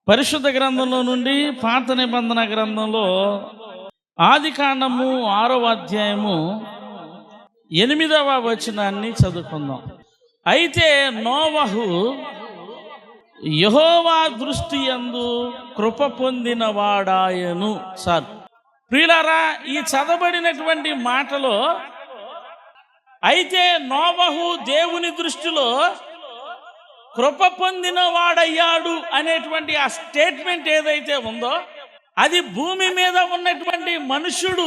పరిశుద్ధ గ్రంథంలో నుండి పాత నిబంధన గ్రంథంలో ఆదికాండము 6వ అధ్యాయము 8వ వచనాన్ని చదువుకుందాం. అయితే నోవహు యెహోవా దృష్టి యందు కృప పొందిన వాడాయను. సార్ ప్రియులారా, ఈ చదవబడినటువంటి మాటలో అయితే నోవహు దేవుని దృష్టిలో కృప పొందిన వాడయ్యాడు అనేటువంటి ఆ స్టేట్మెంట్ ఏదైతే ఉందో, అది భూమి మీద ఉన్నటువంటి మనుషుడు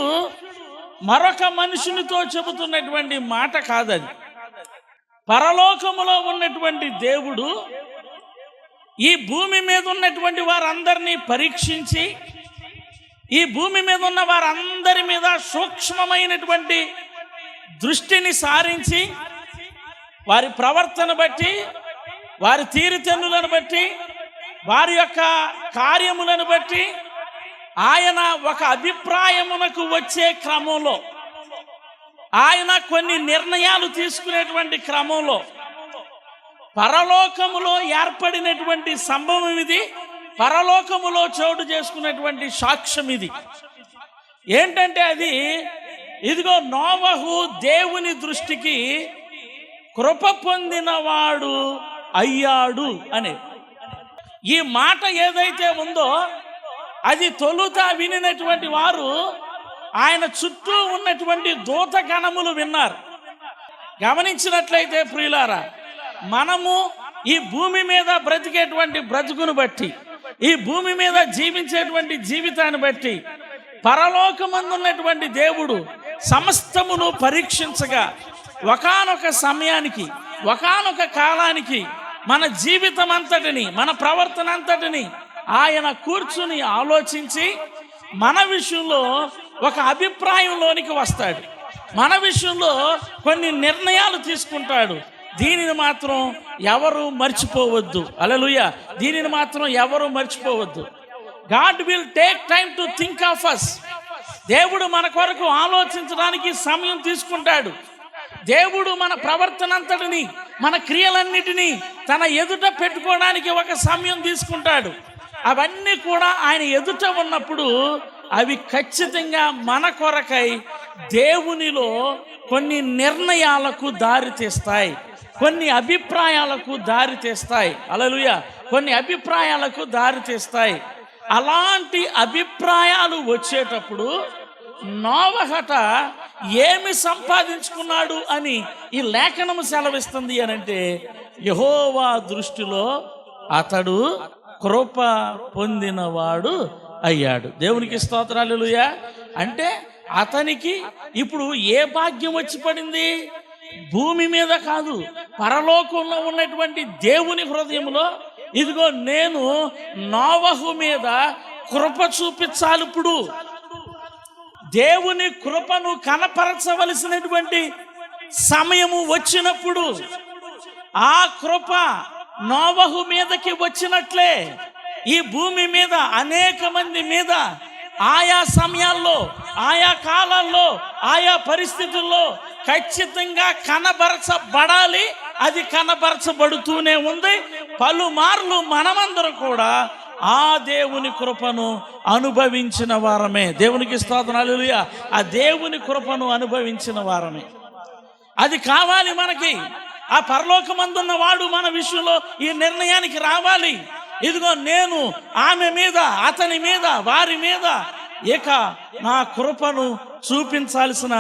మరొక మనుషునితో చెబుతున్నటువంటి మాట కాదది. పరలోకములో ఉన్నటువంటి దేవుడు ఈ భూమి మీద ఉన్నటువంటి వారందరినీ పరీక్షించి, ఈ భూమి మీద ఉన్న వారందరి మీద సూక్ష్మమైనటువంటి దృష్టిని సారించి, వారి ప్రవర్తన బట్టి, వారి తీరుతెన్నులను బట్టి, వారి యొక్క కార్యములను బట్టి ఆయన ఒక అభిప్రాయమునకు వచ్చే క్రమంలో, ఆయన కొన్ని నిర్ణయాలు తీసుకునేటువంటి క్రమంలో పరలోకములో ఏర్పడినటువంటి సంభవం ఇది. పరలోకములో చోటు చేసుకున్నటువంటి సాక్ష్యం ఇది. ఏంటంటే అది ఇదిగో నోవహు దేవుని దృష్టికి కృప పొందినవాడు అయ్యాడు అనే ఈ మాట ఏదైతే ఉందో, అది తొలుత వినినటువంటి వారు ఆయన చుట్టూ ఉన్నటువంటి దూతగణములు విన్నారు. గమనించినట్లయితే ప్రియులారా, మనము ఈ భూమి మీద బ్రతికేటువంటి బ్రతుకును బట్టి, ఈ భూమి మీద జీవించేటువంటి జీవితాన్ని బట్టి పరలోకమందున్నటువంటి దేవుడు సమస్తమును పరీక్షించగా ఒకానొక సమయానికి, ఒకానొక కాలానికి మన జీవితం అంతటిని, మన ప్రవర్తన అంతటిని ఆయన కూర్చుని ఆలోచించి మన విషయంలో ఒక అభిప్రాయంలోనికి వస్తాడు. మన విషయంలో కొన్ని నిర్ణయాలు తీసుకుంటాడు. దీనిని మాత్రం ఎవరు మర్చిపోవద్దు. హల్లెలూయా. దీనిని మాత్రం ఎవరు మర్చిపోవద్దు. God will take time to think of us. దేవుడు మన కొరకు ఆలోచించడానికి సమయం తీసుకుంటాడు. దేవుడు మన ప్రవర్తన అంతటిని, మన క్రియలన్నిటినీ తన ఎదుట పెట్టుకోవడానికి ఒక సమయం తీసుకుంటాడు. అవన్నీ కూడా ఆయన ఎదుట ఉన్నప్పుడు అవి ఖచ్చితంగా మన కొరకై దేవునిలో కొన్ని నిర్ణయాలకు దారి తీస్తాయి, కొన్ని అభిప్రాయాలకు దారి తీస్తాయి. హల్లెలూయా. కొన్ని అభిప్రాయాలకు దారి తీస్తాయి. అలాంటి అభిప్రాయాలు వచ్చేటప్పుడు నోవహట ఏమి సంపాదించుకున్నాడు అని ఈ లేఖనము సెలవిస్తుంది అనంటే, యెహోవా దృష్టిలో అతడు కృప పొందినవాడు అయ్యాడు. దేవునికి స్తోత్రం. హల్లెలూయా. అంటే అతనికి ఇప్పుడు ఏ భాగ్యం వచ్చి పడింది? భూమి మీద కాదు, పరలోకంలో ఉన్నటువంటి దేవుని హృదయంలో ఇదిగో నేను నోవహు మీద కృప చూపించాలి. ఇప్పుడు దేవుని కృపను కనపరచవలసినటువంటి సమయము వచ్చినప్పుడు ఆ కృప నోవహు మీదకి వచ్చినట్లే ఈ భూమి మీద అనేక మంది మీద ఆయా సమయాల్లో, ఆయా కాలాల్లో, ఆయా పరిస్థితుల్లో ఖచ్చితంగా కనబరచబడాలి. అది కనబరచబడుతూనే ఉంది. పలుమార్లు మనమందరం కూడా ఆ దేవుని కృపను అనుభవించిన వారమే. దేవునికి స్తోత్రం. హల్లెలూయా. ఆ దేవుని కృపను అనుభవించిన వారమే. అది కావాలి మనకి. ఆ పరలోకమందున్న వాడు మన విషయంలో ఈ నిర్ణయానికి రావాలి. ఇదిగో నేను ఆమె మీద, అతని మీద, వారి మీద ఇక నా కృపను చూపించాల్సిన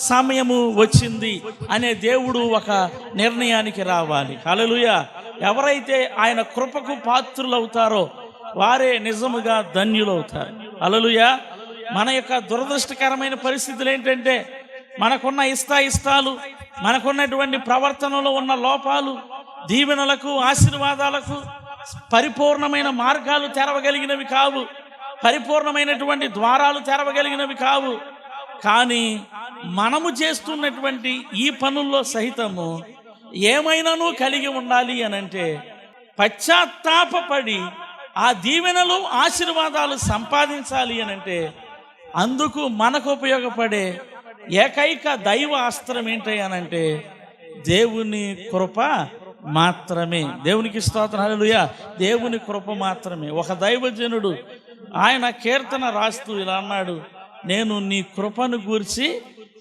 సమయము వచ్చింది అనే దేవుడు ఒక నిర్ణయానికి రావాలి. హల్లెలూయా. ఎవరైతే ఆయన కృపకు పాత్రులవుతారో వారే నిజముగా ధన్యులవుతారు. హల్లెలూయా. మన యొక్క దురదృష్టకరమైన పరిస్థితులు ఏంటంటే, మనకున్న ఇష్టాలు, మనకున్నటువంటి ప్రవర్తనలో ఉన్న లోపాలు దీవెనలకు, ఆశీర్వాదాలకు పరిపూర్ణమైన మార్గాలు తెరవగలిగినవి కావు, పరిపూర్ణమైనటువంటి ద్వారాలు తెరవగలిగినవి కావు. కానీ మనము చేస్తున్నటువంటి ఈ పనుల్లో సహితము ఏమైనాను కలిగి ఉండాలి అనంటే, పశ్చాత్తాపపడి ఆ దీవెనలు, ఆశీర్వాదాలు సంపాదించాలి అనంటే, అందుకు మనకు ఉపయోగపడే ఏకైక దైవ అస్త్రం ఏంటి అనంటే దేవుని కృప మాత్రమే. దేవునికి స్తోత్రం, హల్లెలూయా. దేవుని కృప మాత్రమే. ఒక దైవజనుడు ఆయన కీర్తన రాస్తూ ఇలా అన్నాడు, నేను నీ కృపను గూర్చి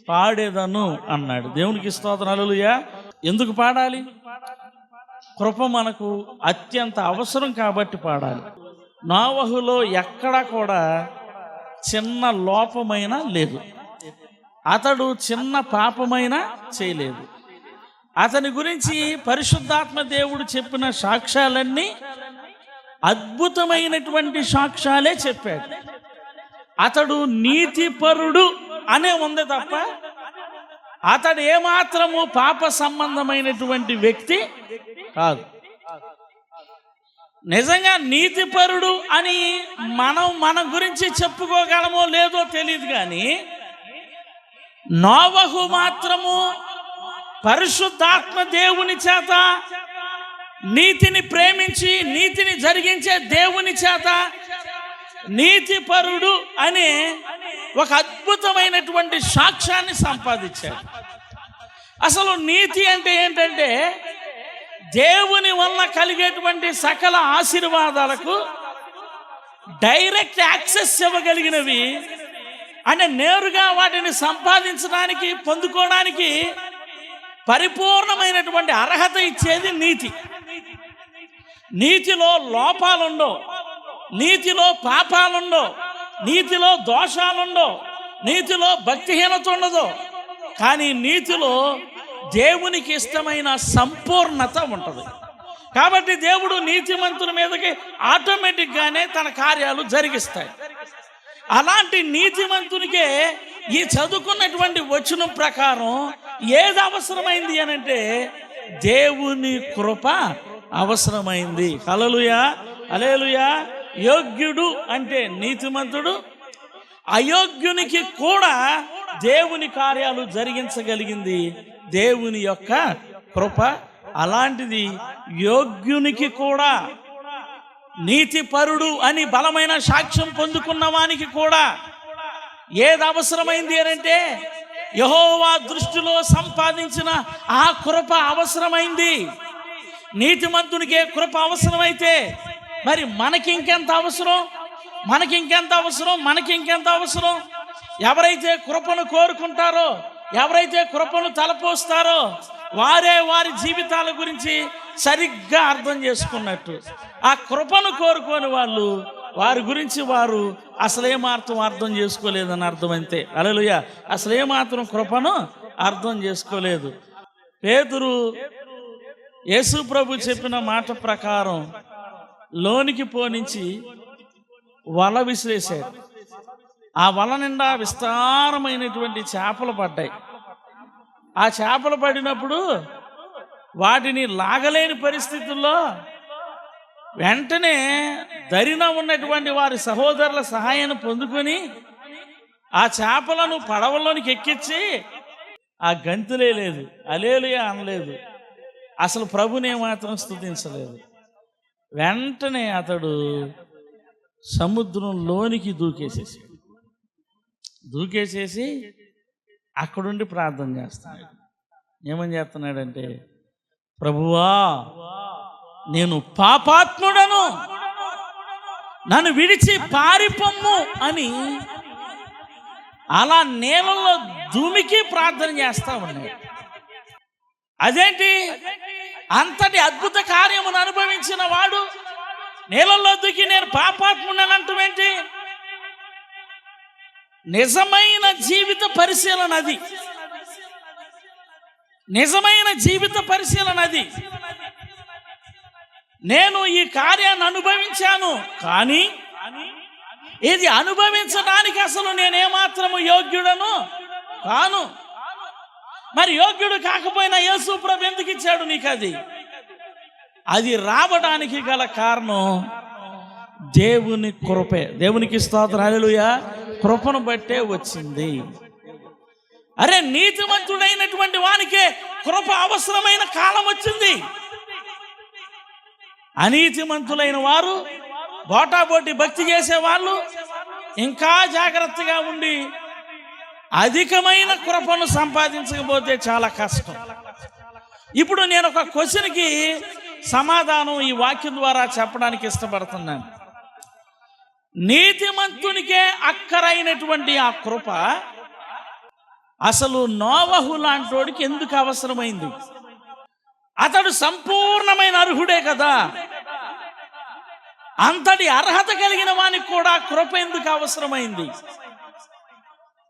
పాడేదను అన్నాడు. దేవునికి స్తోత్రం, హల్లెలూయా. ఎందుకు పాడాలి? కృప మనకు అత్యంత అవసరం కాబట్టి పాడాలి. నోవహులో ఎక్కడా కూడా చిన్న లోపమైనా లేదు. అతడు చిన్న పాపమైనా చేయలేదు. అతని గురించి పరిశుద్ధాత్మ దేవుడు చెప్పిన సాక్ష్యాలన్నీ అద్భుతమైనటువంటి సాక్ష్యాలే చెప్పాడు. అతడు నీతిపరుడు అనే ఉంది తప్ప అతడు ఏమాత్రము పాప సంబంధమైనటువంటి వ్యక్తి కాదు. నిజంగా నీతిపరుడు అని మనం మన గురించి చెప్పుకోగలమో లేదో తెలియదు, కానీ నోవహు మాత్రము పరిశుద్ధాత్మ దేవుని చేత నీతిని ప్రేమించి నీతిని జరిగించే దేవుని చేత నీతిపరుడు అనే ఒక అద్భుతమైనటువంటి సాక్ష్యాన్ని సంపాదించాడు. అసలు నీతి అంటే ఏంటంటే దేవుని వల్ల కలిగేటువంటి సకల ఆశీర్వాదాలకు డైరెక్ట్ యాక్సెస్ ఇవ్వగలిగినవి, అంటే నేరుగా వాటిని సంపాదించడానికి పొందుకోవడానికి పరిపూర్ణమైనటువంటి అర్హత ఇచ్చేది నీతి. నీతిలో లోపాలుండో, నీతిలో పాపాలుండో, నీతిలో దోషాలుండో, నీతిలో భక్తిహీనత ఉండదు, కానీ నీతిలో దేవునికి ఇష్టమైన సంపూర్ణత ఉంటుంది. కాబట్టి దేవుడు నీతిమంతుల మీదకి ఆటోమేటిక్గానే తన కార్యాలు జరిగిస్తాయి. అలాంటి నీతిమంతునికే ఈ చదువుకున్నటువంటి వచనం ప్రకారం ఏది అవసరమైంది అని అంటే దేవుని కృప అవసరమైంది. హల్లెలూయా, హల్లెలూయా. యోగ్యుడు అంటే నీతిమంతుడు, అయోగ్యునికి కూడా దేవుని కార్యాలు జరిగించగలిగింది దేవుని యొక్క కృప. అలాంటిది యోగ్యునికి కూడా, నీతిపరుడు అని బలమైన సాక్ష్యం పొందుకున్న వానికి కూడా ఏది అవసరమైంది అని అంటే యెహోవా దృష్టిలో సంపాదించిన ఆ కృప అవసరమైంది. నీతిమంతునికే కృప అవసరమైతే మరి మనకింకెంత అవసరం, మనకింకెంత అవసరం, మనకింకెంత అవసరం. ఎవరైతే కృపను కోరుకుంటారో, ఎవరైతే కృపను తలపోస్తారో వారే వారి జీవితాల గురించి సరిగ్గా అర్థం చేసుకున్నట్టు. ఆ కృపను కోరుకోని వాళ్ళు వారి గురించి వారు అసలేమాత్రం అర్థం చేసుకోలేదని అర్థం. అంతే. హల్లెలూయా. అసలేమాత్రం కృపను అర్థం చేసుకోలేదు. పేతురు యేసు ప్రభు చెప్పిన మాట ప్రకారం లోనికి పోనించి వల విసిరేశాడు. ఆ వల నిండా విస్తారమైనటువంటి చేపలు పడ్డాయి. ఆ చేపలు పడినప్పుడు వాటిని లాగలేని పరిస్థితుల్లో వెంటనే దరిన ఉన్నటువంటి వారి సహోదరుల సహాయాన్ని పొందుకొని ఆ చేపలను పడవలోనికి ఎక్కించి ఆ గంతులే లేదు, హల్లెలూయా అనలేదు, అసలు ప్రభుని ఏమాత్రం స్తుతించలేదు. వెంటనే అతడు సముద్రంలోనికి దూకేసేసి అక్కడుండి ప్రార్థన చేస్తున్నాడు. ఏమని చేస్తున్నాడంటే, ప్రభువా నేను పాపాత్ముడను, నన్ను విడిచి పారిపొమ్ము అని అలా నేలలో దుమికి ప్రార్థన చేస్తా ఉన్నాడు. అదేంటి, అంతటి అద్భుత కార్యమును అనుభవించిన వాడు నీళ్ళల్లో దూకి నేను పాపాత్ముడని అంటావేంటి? నిజమైన జీవిత పరిశీలన అది, నిజమైన జీవిత పరిశీలన అది. నేను ఈ కార్యాన్ని అనుభవించాను, కానీ ఇది అనుభవించడానికి అసలు నేనేమాత్రము యోగ్యుడను కాను. మరి యోగ్యుడు కాకపోయినా యేసు ప్రభు ఎందుకు ఇచ్చాడు నీకు అది? అది రావడానికి గల కారణం దేవుని కృపే. దేవునికి స్తోత్రం, హల్లెలూయా. కృపను బట్టే వచ్చింది. అరే, నీతిమంతుడైనటువంటి వానికే కృప అవసరమైన కాలం వచ్చింది. అనీతిమంతులైన వారు, బోటాబోటి భక్తి చేసేవాళ్ళు ఇంకా జాగ్రత్తగా ఉండి అధికమైన కృపను సంపాదించకపోతే చాలా కష్టం. ఇప్పుడు నేను ఒక క్వశ్చన్కి సమాధానం ఈ వాక్యం ద్వారా చెప్పడానికి ఇష్టపడుతున్నాను. నీతిమంతునికే అక్కరైనటువంటి ఆ కృప అసలు నోవహు లాంటోడికి ఎందుకు అవసరమైంది? అతడు సంపూర్ణమైన అర్హుడే కదా. అంతటి అర్హత కలిగిన వానికి కూడా కృప ఎందుకు అవసరమైంది?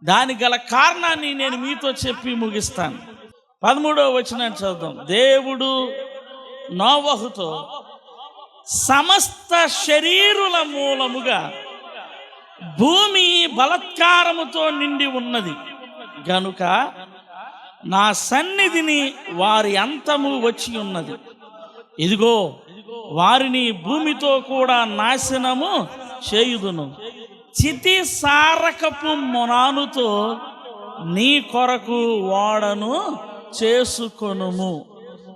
దానికి గల కారణాన్ని నేను మీతో చెప్పి ముగిస్తాను. 13వ వచనాన్ని చదువుదాం. దేవుడు నోవహుతో సమస్త శరీరుల మూలముగా భూమి బలత్కారముతో నిండి ఉన్నది గనుక నా సన్నిధిని వారి అంతము వచ్చి ఉన్నది. ఇదిగో వారిని భూమితో కూడా నాశనము చేయుదును. చితి సారకపు మొనానుతో నీ కొరకు ఓడను చేసుకొనుము.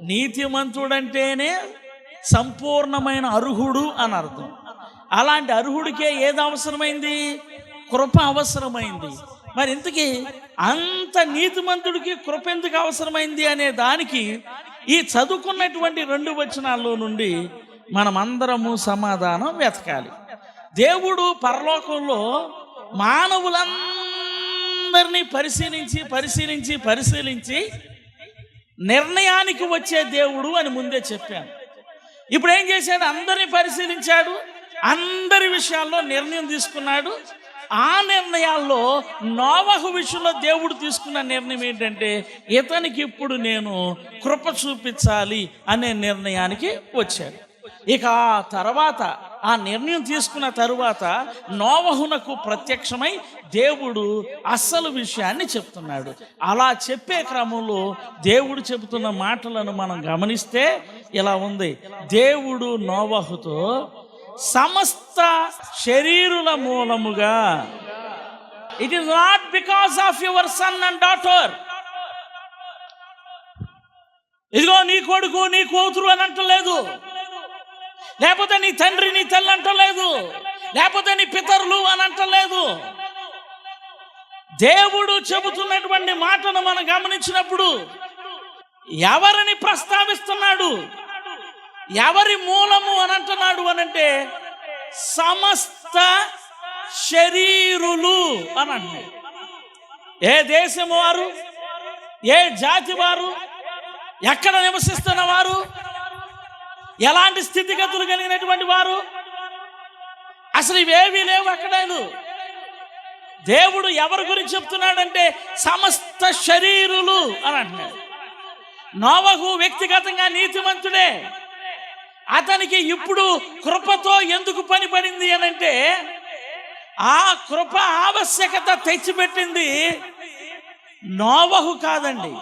నీతిమంతుడంటేనే సంపూర్ణమైన అర్హుడు అని అర్థం. అలాంటి అర్హుడికే ఏది అవసరమైంది? కృప అవసరమైంది. మరి ఇంతకీ అంత నీతిమంతుడికి కృప ఎందుకు అవసరమైంది అనే దానికి ఈ చదువుకున్నటువంటి 2 వచనాల్లో నుండి మనమందరము సమాధానం వెతకాలి. దేవుడు పరలోకంలో మానవులందరినీ పరిశీలించి నిర్ణయానికి వచ్చే దేవుడు అని ముందే చెప్పాను. ఇప్పుడు ఏం చేశాడు? అందరినీ పరిశీలించాడు, అందరి విషయాల్లో నిర్ణయం తీసుకున్నాడు. ఆ నిర్ణయాల్లో నోవహు విషయంలో దేవుడు తీసుకున్న నిర్ణయం ఏంటంటే, ఇతనికి ఇప్పుడు నేను కృప చూపించాలి అనే నిర్ణయానికి వచ్చాడు. ఇక ఆ తర్వాత ఆ నిర్ణయం తీసుకున్న తరువాత నోవహునకు ప్రత్యక్షమై దేవుడు అసలు విషయాన్ని చెప్తున్నాడు. అలా చెప్పే క్రమంలో దేవుడు చెబుతున్న మాటలను మనం గమనిస్తే ఇలా ఉంది. దేవుడు నోవహుతో సమస్త శరీరుల మూలముగా, it is not because of your son and daughter, ఇదిగో నీ కొడుకు నీ కూతురు అని అంటలేదు, లేకపోతే నీ తండ్రి నీ తల్లి అంటలేదు, లేకపోతే నీ పితరులు అని అంటలేదు. దేవుడు చెబుతున్నటువంటి మాటను మనం గమనించినప్పుడు ఎవరిని ప్రస్తావిస్తున్నాడు, ఎవరి మూలము అని అంటున్నాడు అనంటే సమస్త శరీరులు అని అంటున్నాడు. ఏ దేశము వారు, ఏ జాతి వారు, ఎక్కడ నివసిస్తున్న వారు, ఎలాంటి స్థితిగతులు కలిగినటువంటి వారు, అసలు ఇవేవీ లేవు అక్కడ. దేవుడు ఎవరి గురించి చెప్తున్నాడంటే సమస్త శరీరులు అని అంటున్నాడు. నోవహు వ్యక్తిగతంగా నీతిమంతుడే. అతనికి ఇప్పుడు కృపతో ఎందుకు పని పడింది అనంటే, ఆ కృప ఆవశ్యకత తెచ్చిపెట్టింది నోవహు కాదండి.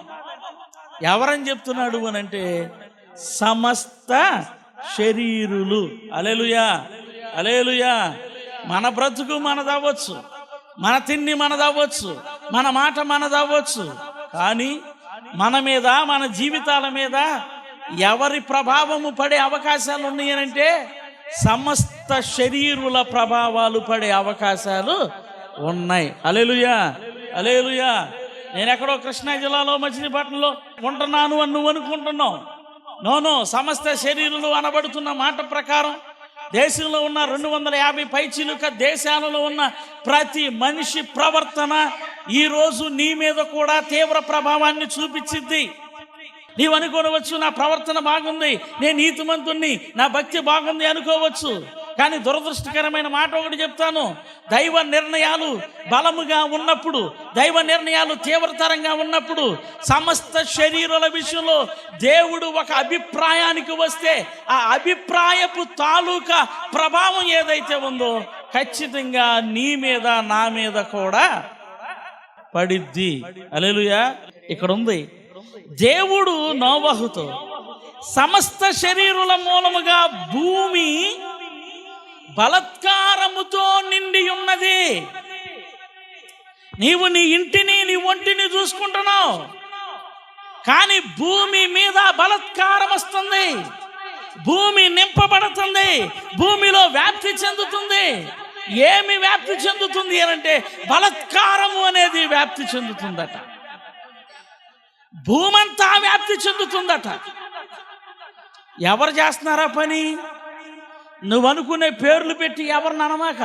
ఎవరని చెప్తున్నాడు అనంటే సమస్త శరీరులు. హల్లెలూయా, హల్లెలూయా. మన బ్రతుకు మనదవ్వచ్చు, మన తిండి మనదవ్వచ్చు, మన మాట మనదవ్వచ్చు, కానీ మన మీద, మన జీవితాల మీద ఎవరి ప్రభావము పడే అవకాశాలు ఉన్నాయనంటే సమస్త శరీరుల ప్రభావాలు పడే అవకాశాలు ఉన్నాయి. హల్లెలూయా, హల్లెలూయా. నేను ఎక్కడో కృష్ణా జిల్లాలో మచిలీపట్నంలో ఉంటున్నాను అని నువ్వు అనుకుంటున్నావు. నోనో, సమస్త శరీరులు అనబడుతున్న మాట ప్రకారం దేశంలో ఉన్న 250 పైచిలుక దేశాలలో ఉన్న ప్రతి మనిషి ప్రవర్తన ఈరోజు నీ మీద కూడా తీవ్ర ప్రభావాన్ని చూపించింది. నీవు అనుకోవచ్చు, నా ప్రవర్తన బాగుంది, నేను నీతిమంతుణ్ణి, నా భక్తి బాగుంది అనుకోవచ్చు. కానీ దురదృష్టకరమైన మాట ఒకటి చెప్తాను. దైవ నిర్ణయాలు బలముగా ఉన్నప్పుడు, దైవ నిర్ణయాలు తీవ్రతరంగా ఉన్నప్పుడు, సమస్త శరీరాల విషయంలో దేవుడు ఒక అభిప్రాయానికి వస్తే ఆ అభిప్రాయపు తాలూకా ప్రభావం ఏదైతే ఉందో ఖచ్చితంగా నీ మీద, నా మీద కూడా పడిద్ది. హల్లెలూయా. ఇక్కడ ఉంది, దేవుడు నోవహుతో సమస్త శరీరుల మూలముగా భూమి బలత్కారముతో నిండి ఉన్నది. నీవు నీ ఇంటిని, నీ ఒంటిని చూసుకుంటున్నావు, కానీ భూమి మీద బలత్కారం వస్తుంది, భూమి నింపబడుతుంది, భూమిలో వ్యాప్తి చెందుతుంది. ఏమి వ్యాప్తి చెందుతుంది అంటే బలత్కారము అనేది వ్యాప్తి చెందుతుందట. భూమంతా వ్యాప్తి చెందుతుందట. ఎవరు చేస్తున్నారా పని? నువ్వు అనుకునే పేర్లు పెట్టి ఎవరిని అనమాక.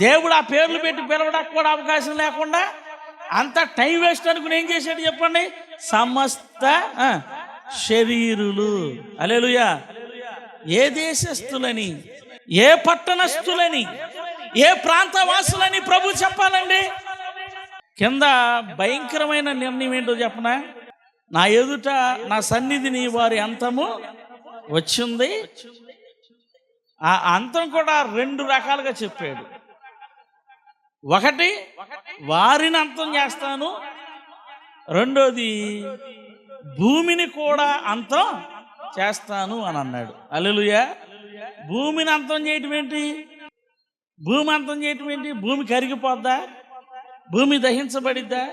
దేవుడు ఆ పేర్లు పెట్టి పిలవడానికి కూడా అవకాశం లేకుండా అంత టైం వేస్ట్ అనుకుని ఏం చేశాడు చెప్పండి? సమస్త శరీరులు. హల్లెలూయా. ఏ దేశస్థులని, ఏ పట్టణస్థులని, ఏ ప్రాంతవాసులని ప్రభు చెప్పాలండి. కింద భయంకరమైన నిర్ణయం ఏంటో చెప్పనా? నా ఎదుట నా సన్నిధిని వారి అంతము వచ్చింది. ఆ అంతం కూడా 2 రకాలుగా చెప్పాడు. ఒకటి, వారిని అంతం చేస్తాను. రెండోది, భూమిని కూడా అంతం చేస్తాను అని అన్నాడు. హల్లెలూయా. భూమిని అంతం చేయటం ఏంటి? భూమి అంతం చేయటం ఏంటి? భూమి కరిగిపోద్దా? భూమి దహించబడిద్దా?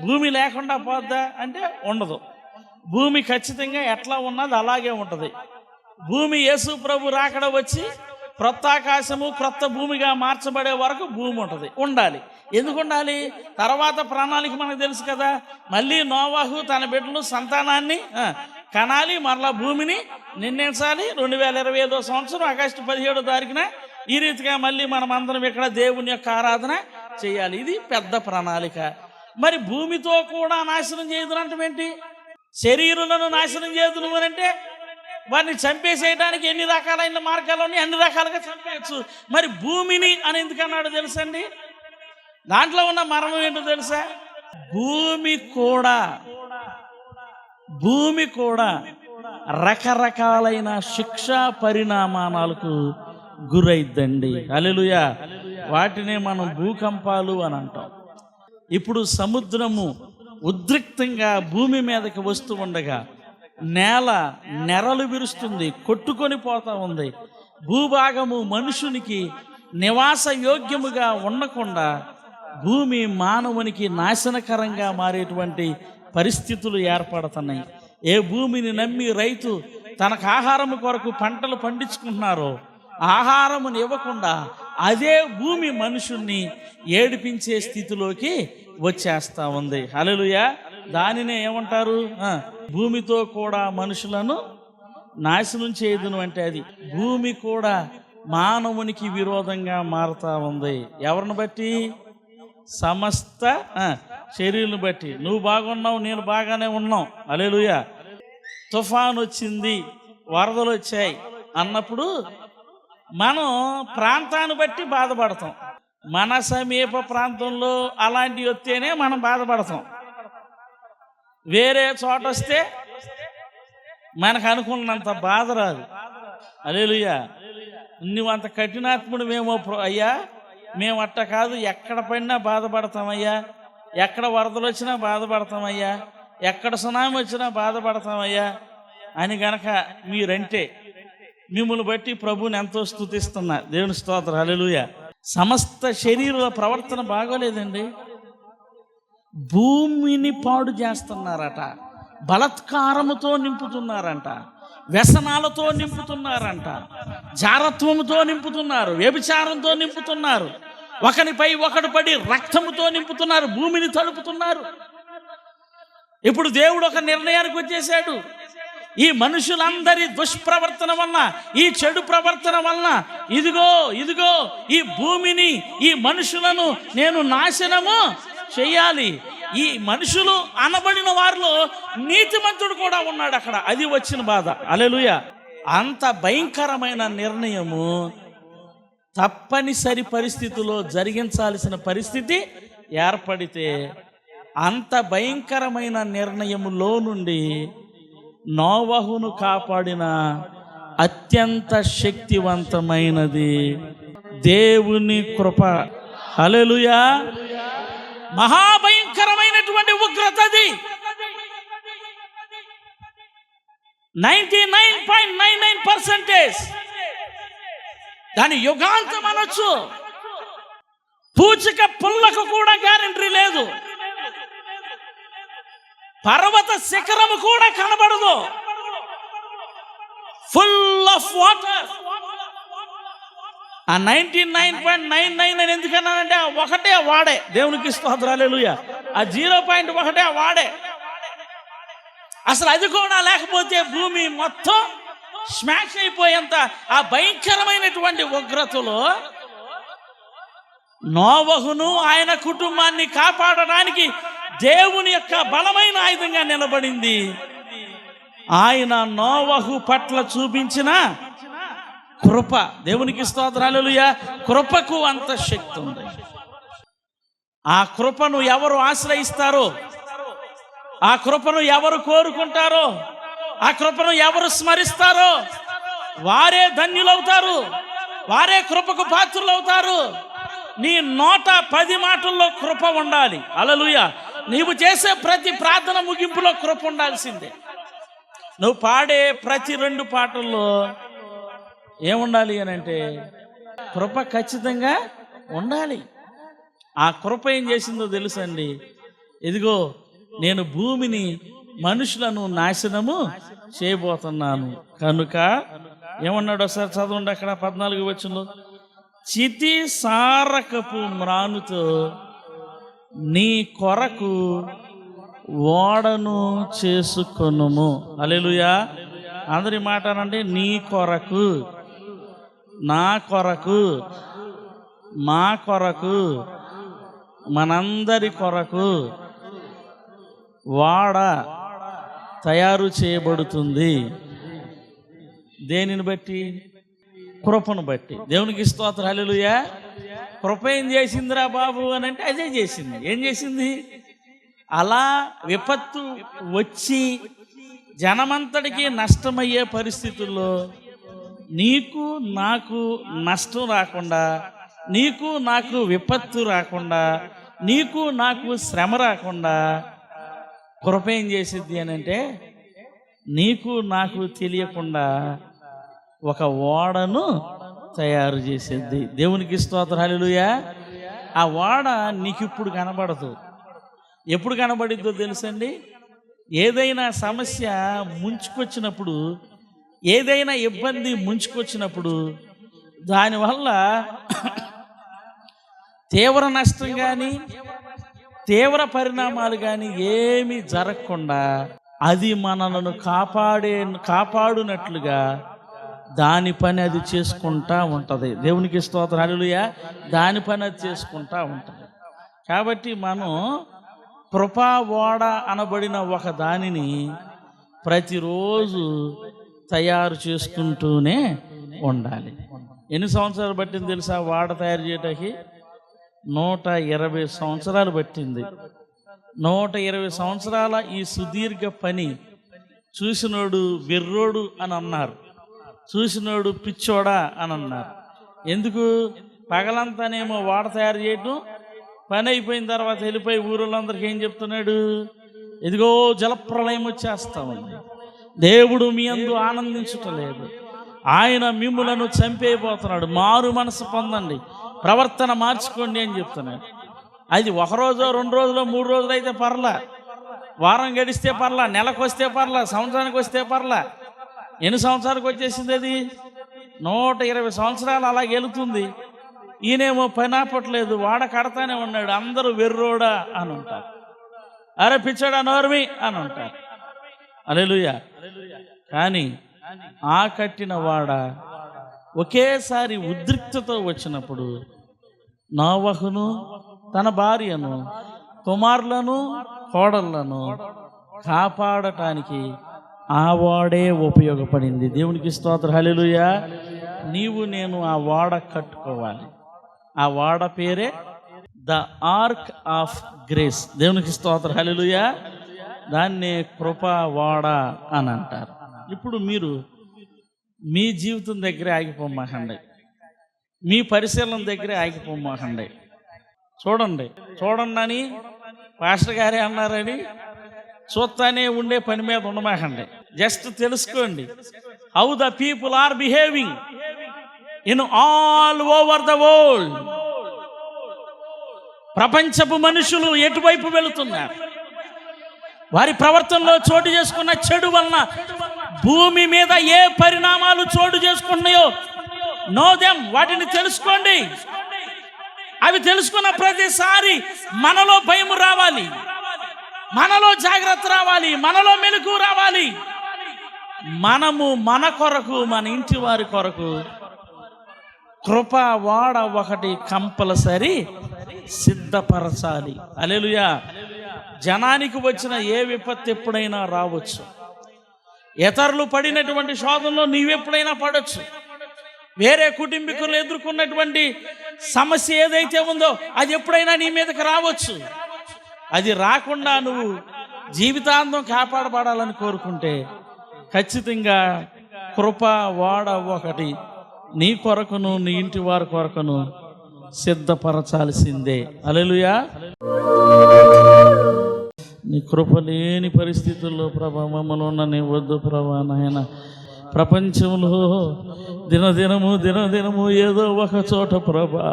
భూమి లేకుండా పోద్దా అంటే ఉండదు. భూమి ఖచ్చితంగా ఎట్లా ఉన్నది అలాగే ఉంటుంది. భూమి యేసు ప్రభు రాకడ వచ్చి క్రొత్త ఆకాశము క్రొత్త భూమిగా మార్చబడే వరకు భూమి ఉంటుంది, ఉండాలి. ఎందుకు ఉండాలి? తర్వాత ప్రణాళిక మనకు తెలుసు కదా. మళ్ళీ నోవాహు తన బిడ్డలు సంతానాన్ని కనాలి, మరలా భూమిని నిర్ణయించాలి. 2025వ సంవత్సరం ఆగస్టు 17వ తారీఖున ఈ రీతిగా మళ్ళీ మనం అందరం ఇక్కడ దేవుని యొక్క ఆరాధన చేయాలి. ఇది పెద్ద ప్రణాళిక. మరి భూమితో కూడా నాశనం చేయదు అంటే ఏంటి? శరీరులను నాశనం చేయదు నువ్వు అంటే వారిని చంపేసేయడానికి ఎన్ని రకాలైన మార్గాలు ఉన్నాయి, అన్ని రకాలుగా చంపేయచ్చు. మరి భూమిని అని ఎందుకన్నాడు తెలుసండి? దాంట్లో ఉన్న మర్మం ఏంటో తెలుసా? భూమి కూడా రకరకాలైన శిక్షా పరిణామాలకు గురైద్దండి. హల్లెలూయా. వాటినే మనం భూకంపాలు అని అంటాం. ఇప్పుడు సముద్రము ఉద్రిక్తంగా భూమి మీదకి వస్తూ ఉండగా నేల నెరలు విరుస్తుంది, కొట్టుకొని పోతా ఉంది. భూభాగము మనుషునికి నివాస యోగ్యముగా ఉండకుండా భూమి మానవునికి నాశనకరంగా మారేటువంటి పరిస్థితులు ఏర్పడుతున్నాయి. ఏ భూమిని నమ్మి రైతు తనకు ఆహారము కొరకు పంటలు పండించుకుంటున్నారో ఆహారమును ఇవ్వకుండా అదే భూమి మనుషుల్ని ఏడిపించే స్థితిలోకి వచ్చేస్తా ఉంది. హల్లెలూయా. దానినే ఏమంటారు? భూమితో కూడా మనుషులను నాశనం చేయదును అంటే అది. భూమి కూడా మానవునికి విరోధంగా మారుతా ఉంది. ఎవరిని బట్టి? సమస్త శరీరుని బట్టి. నువ్వు బాగున్నావు, నేను బాగానే ఉన్నాం. హల్లెలూయా. తుఫాన్ వచ్చింది, వరదలు వచ్చాయి అన్నప్పుడు మనం ప్రాంతాన్ని బట్టి బాధపడతాం. మన సమీప ప్రాంతంలో అలాంటివి వస్తేనే మనం బాధపడతాం. వేరే చోట వస్తే మనకు అనుకున్నంత బాధ రాదు. హల్లెలూయా. నువ్వు అంత కఠినాత్ముడు మేము అయ్యా, మేము అట్ట కాదు, ఎక్కడ పడినా బాధపడతామయ్యా, ఎక్కడ వరదలు వచ్చినా బాధపడతామయ్యా, ఎక్కడ సునామీ వచ్చినా బాధపడతామయ్యా అని గనక మీరంటే మిమ్మల్ని బట్టి ప్రభువుని ఎంతో స్తుతిస్తున్నా. దేవుని స్తోత్రం. హల్లెలూయా. సమస్త శరీరుల ప్రవర్తన బాగోలేదండి. భూమిని పాడు చేస్తున్నారట, బలత్కారముతో నింపుతున్నారంట, వ్యసనాలతో నింపుతున్నారంట, జారత్వముతో నింపుతున్నారు, వ్యభిచారంతో నింపుతున్నారు, ఒకనిపై ఒకడు పడి రక్తముతో నింపుతున్నారు, భూమిని తడుపుతున్నారు. ఇప్పుడు దేవుడు ఒక నిర్ణయానికి వచ్చేసాడు. ఈ మనుషులందరి దుష్ప్రవర్తన వలన, ఈ చెడు ప్రవర్తన వలన ఇదిగో ఈ భూమిని, ఈ మనుషులను నేను నాశనము చెయ్యాలి. ఈ మనుషులు అనబడిన వారిలో నీతిమంతుడు కూడా ఉన్నాడు అక్కడ. అది వచ్చిన బాధ. హల్లెలూయా. అంత భయంకరమైన నిర్ణయము తప్పనిసరి పరిస్థితిలో జరిగించాల్సిన పరిస్థితి ఏర్పడితే అంత భయంకరమైన నిర్ణయములో నుండి నోవహును కాపాడిన అత్యంత శక్తివంతమైనది దేవుని కృప. హల్లెలూయా. మహాభయంకరమైనటువంటి ఉగ్రత అది. 99.99% దాని యుగాంతం అనొచ్చు. పూచిక పుల్లకు కూడా గ్యారెంటీ లేదు. పర్వత శిఖరము కూడా కనబడదు. Full of water. ఆ 99.99 అని ఎందుకన్నానంటే ఒకటే వాడే. దేవునికి స్తోత్రం. హల్లెలూయా. ఆ 0.1 వాడే. అసలు అది కూడా లేకపోతే భూమి మొత్తం స్మాష్ అయిపోయేంత ఆ భయంకరమైనటువంటి ఉగ్రతలో నోవహును ఆయన కుటుంబాన్ని కాపాడడానికి దేవుని యొక్క బలమైన ఆయుధంగా నిలబడింది ఆయన నోవహు పట్ల చూపించిన కృప. దేవునికి స్తోత్రాలు. హల్లెలూయా. కృపకు అంత శక్తి ఉంది. ఆ కృపను ఎవరు ఆశ్రయిస్తారో, ఆ కృపను ఎవరు కోరుకుంటారో, ఆ కృపను ఎవరు స్మరిస్తారో వారే ధన్యులవుతారు, వారే కృపకు పాత్రులవుతారు. నీ నోట 10 మాటల్లో కృప ఉండాలి. హల్లెలూయా. నీవు చేసే ప్రతి ప్రార్థన ముగింపులో కృప ఉండాల్సిందే. నువ్వు పాడే ప్రతి 2 పాటల్లో ఏముండాలి అని అంటే కృప ఖచ్చితంగా ఉండాలి. ఆ కృప ఏం చేసిందో తెలుసండి. ఇదిగో నేను భూమిని మనుషులను నాశనము చేయబోతున్నాను కనుక ఏమన్నాడు ఒకసారి చదవండి. అక్కడ 14 వచనంలో చితి సారకపు మ్రానుతో నీ కొరకు ఓడను చేసుకొనుము. హల్లెలూయా. అందరి మాట అనండి. నీ కొరకు, నా కొరకు, మా కొరకు, మనందరి కొరకు వాడ తయారు చేయబడుతుంది. దేనిని బట్టి? కృపను బట్టి. దేవునికి స్తోత్రం. హల్లెలూయా. కృప ఏం చేసిందిరా బాబు అని అంటే అదే చేసింది. ఏం చేసింది? అలా విపత్తు వచ్చి జనమంతటికి నష్టమయ్యే పరిస్థితుల్లో నీకు నాకు నష్టం రాకుండా, నీకు నాకు విపత్తు రాకుండా, నీకు నాకు శ్రమ రాకుండా కృప ఏం చేసిద్ది అని అంటే నీకు నాకు తెలియకుండా ఒక ఓడను తయారు చేసేది. దేవునికి స్తోత్రం. హల్లెలూయా. ఆ ఓడ నీకు ఇప్పుడు కనబడదు. ఎప్పుడు కనబడిద్దో తెలుసండి? ఏదైనా సమస్య ముంచుకొచ్చినప్పుడు, ఏదైనా ఇబ్బంది ముంచుకొచ్చినప్పుడు దానివల్ల తీవ్ర నష్టం కానీ తీవ్ర పరిణామాలు కానీ ఏమీ జరగకుండా అది మనలను కాపాడునట్లుగా దాని పని అది చేసుకుంటా ఉంటుంది. దేవునికి స్తోత్రం. హల్లెలూయా. దాని పని అది చేసుకుంటా ఉంటుంది. కాబట్టి మనం కృపా ఓడ అనబడిన ఒక దానిని ప్రతిరోజు తయారు చేసుకుంటూనే ఉండాలి. ఎన్ని సంవత్సరాలు పట్టింది తెలుసా ఓడ తయారు చేయటానికి? 120 సంవత్సరాలు పట్టింది. 120 సంవత్సరాల ఈ సుదీర్ఘ పని చూసినోడు వెర్రోడు అని అన్నారు, చూసినోడు పిచ్చోడా అని అన్నారు. ఎందుకు? పగలంతానేమో ఓడ తయారు చేయటం, పని అయిపోయిన తర్వాత వెళ్ళిపోయి ఊళ్ళందరికీ ఏం చెప్తున్నాడు? ఇదిగో జలప్రలయం వచ్చేస్తా ఉంది, దేవుడు మీ అందు ఆనందించటలేదు, ఆయన మిమ్ములను చంపేయబోతున్నాడు, మారు మనసు పొందండి, ప్రవర్తన మార్చుకోండి అని చెప్తున్నాడు. అది 1 రోజో 2 రోజులో 3 రోజులు అయితే పర్లా, వారం గడిస్తే పర్లా, నెలకు వస్తే పర్లా, సంవత్సరానికి వస్తే పర్లా. ఎన్ని సంవత్సరాలకు వచ్చేసింది అది? 120 సంవత్సరాలు అలా వెళుతుంది. ఈయనేమో పని ఆపట్లేదు, వాడ కడతానే ఉన్నాడు. అందరూ వెర్రోడా అని ఉంటారు, అరే పిచ్చోడా నోర్మి అని ఉంటారు. హల్లెలూయా. కానీ ఆ కట్టిన వాడ ఒకేసారి ఉద్రిక్తతో వచ్చినప్పుడు నోవహును తన భార్యను కుమారులను కోడళ్లను కాపాడటానికి ఆ వాడే ఉపయోగపడింది. దేవునికి స్తోత్రం. హల్లెలూయా. నీవు నేను ఆ వాడ కట్టుకోవాలి. ఆ వాడ పేరే ద ఆర్క్ ఆఫ్ గ్రేస్. దేవునికి స్తోత్రం. హల్లెలూయా. దాన్ని కృపా వాడ అని అంటారు. ఇప్పుడు మీరు మీ జీవితం దగ్గరే ఆగిపోమాకండి, మీ పరిశీలన దగ్గరే ఆగిపోమాకండి. చూడండి అని పాస్టర్ గారే అన్నారని చూస్తానే ఉండే పని మీద ఉండమాకండి. జస్ట్ తెలుసుకోండి how the people are behaving in all over the world. ప్రపంచపు మనుషులు ఎటువైపు వెళుతున్నారు, వారి ప్రవర్తనలో చోటు చేసుకున్న చెడు వలన భూమి మీద ఏ పరిణామాలు చోటు చేసుకున్నాయో నో దెమ్, వాటిని తెలుసుకోండి. అవి తెలుసుకున్న ప్రతిసారి మనలో భయం రావాలి. మనలో జాగ్రత్త రావాలి, మనలో మెలకు రావాలి. మనము మన కొరకు, మన ఇంటి వారి కొరకు కృప వాడ ఒకటి కంపల్సరీ సిద్ధపరచాలి. హల్లెలూయా. జనానికి వచ్చిన ఏ విపత్తు ఎప్పుడైనా రావచ్చు. ఇతరులు పడినటువంటి శోధనలో నీవెప్పుడైనా పడవచ్చు. వేరే కుటుంబీకులు ఎదుర్కొన్నటువంటి సమస్య ఏదైతే ఉందో అది ఎప్పుడైనా నీ మీదకి రావచ్చు. అది రాకుండా నువ్వు జీవితాంతం కాపాడబడాలని కోరుకుంటే ఖచ్చితంగా కృప వాడ ఒకటి నీ కొరకును నీ ఇంటి వారి కొరకును సిద్ధపరచాల్సిందే. హల్లెలూయా. నీ కృప లేని పరిస్థితుల్లో ప్రభా మమ్మల్ని ఉండనివ్వద్దు ప్రభా నాయన. ప్రపంచంలో దినదినము ఏదో ఒక చోట ప్రభా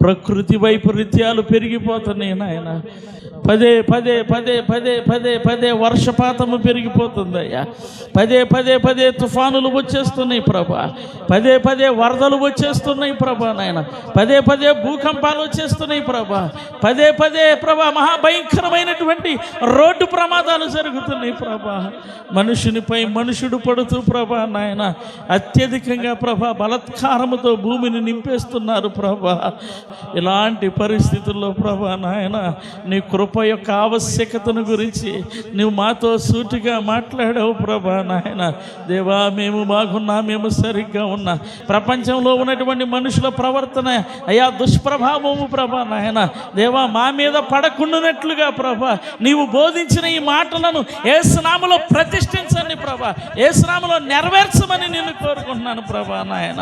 ప్రకృతి వైపరీత్యాలు పెరిగిపోతున్నాయి నాయన. పదే వర్షపాతము పెరిగిపోతుందయ్యా. పదే తుఫానులు వచ్చేస్తున్నాయి ప్రభా. పదే వరదలు వచ్చేస్తున్నాయి ప్రభా నాయన. పదే భూకంపాలు వచ్చేస్తున్నాయి ప్రభా. పదే ప్రభా మహాభయంకరమైనటువంటి రోడ్డు ప్రమాదాలు జరుగుతున్నాయి ప్రభా. మనుషునిపై మనుషుడు పడుతూ ప్రభా నాయన అత్యధికంగా ప్రభా బలత్కారముతో భూమిని నింపేస్తున్నారు ప్రభా. ఇలాంటి పరిస్థితుల్లో ప్రభా నాయన నీ కృప యొక్క ఆవశ్యకతను గురించి నువ్వు మాతో సూటిగా మాట్లాడావు ప్రభా నాయన. దేవా, మేము బాగున్నా, మేము సరిగ్గా ఉన్నా, ప్రపంచంలో ఉన్నటువంటి మనుషుల ప్రవర్తన అయా దుష్ప్రభావము ప్రభా నాయన దేవా మా మీద పడకుండానట్లుగా ప్రభా నీవు బోధించిన ఈ మాటలను యేసు నామములో ప్రతిష్ఠించండి ప్రభా. యేసు నామములో నెరవేర్చమని నేను కోరుకుంటున్నాను ప్రభా నాయన.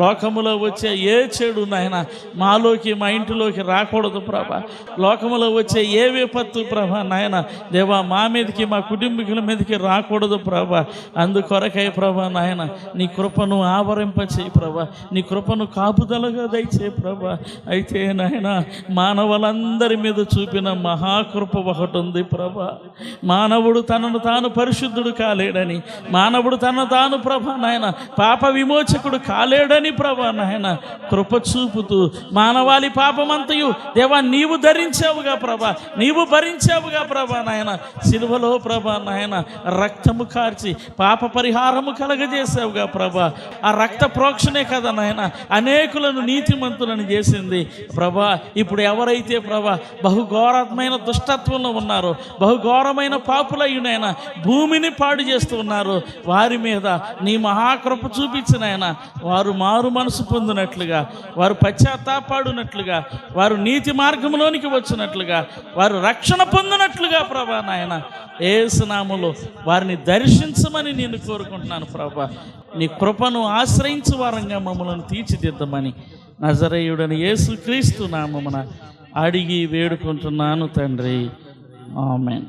లోకములో వచ్చే ఏ చెడు నాయన మాలోకి, మా ఇంటిలోకి రాకూడదు ప్రభా. లోకములో వచ్చే ఏ విపత్తు ప్రభా నాయన దేవా మా మీదకి, మా కుటుంబీకుల మీదకి రాకూడదు ప్రభా. అందుకొరకై ప్రభా నాయన నీ కృపను ఆవరింపచేయి ప్రభా. నీ కృపను కాపుదలగా దయచేయి ప్రభా. అయితే నాయన మానవులందరి మీద చూపిన మహాకృప ఒకటి ఉంది ప్రభా. మానవుడు తనను తాను పరిశుద్ధుడు కాలేడని, మానవుడు తనను తాను ప్రభా నాయన పాప విమోచకుడు కాలేడని ప్రభా నాయన కృప చూపుతూ మానవాళి పాపమంతయు దేవా నీవు ధరించావుగా ప్రభా, నీవు భరించావుగా ప్రభా నాయన. సిలువలో ప్రభా నాయన రక్తము కార్చి పాప పరిహారము కలగజేసావుగా ప్రభా. ఆ రక్త ప్రోక్షణే కదా నాయన అనేకులను నీతిమంతులను చేసింది ప్రభా. ఇప్పుడు ఎవరైతే ప్రభా బహుఘోరమైన దుష్టత్వంలో ఉన్నారో, బహుఘోరమైన పాపులయ్యునైన భూమిని పాడు చేస్తూ ఉన్నారు, వారి మీద నీ మహాకృప చూపించినైనా వారు మారు మనసు పొందినట్లుగా, వారు పశ్చాత్తాపడినట్లుగా, వారు నీతి మార్గంలోనికి వచ్చినట్లుగా, వారు రక్షణ పొందినట్లుగా ప్రభా నాయన యేసు నామములో వారిని దర్శించమని నేను కోరుకుంటున్నాను ప్రభా. నీ కృపను ఆశ్రయించు వారంగా మమ్మల్ని తీర్చిదిద్దమని నజరేయుడని యేసుక్రీస్తు నామమున అడిగి వేడుకుంటున్నాను తండ్రి. ఆమేన్.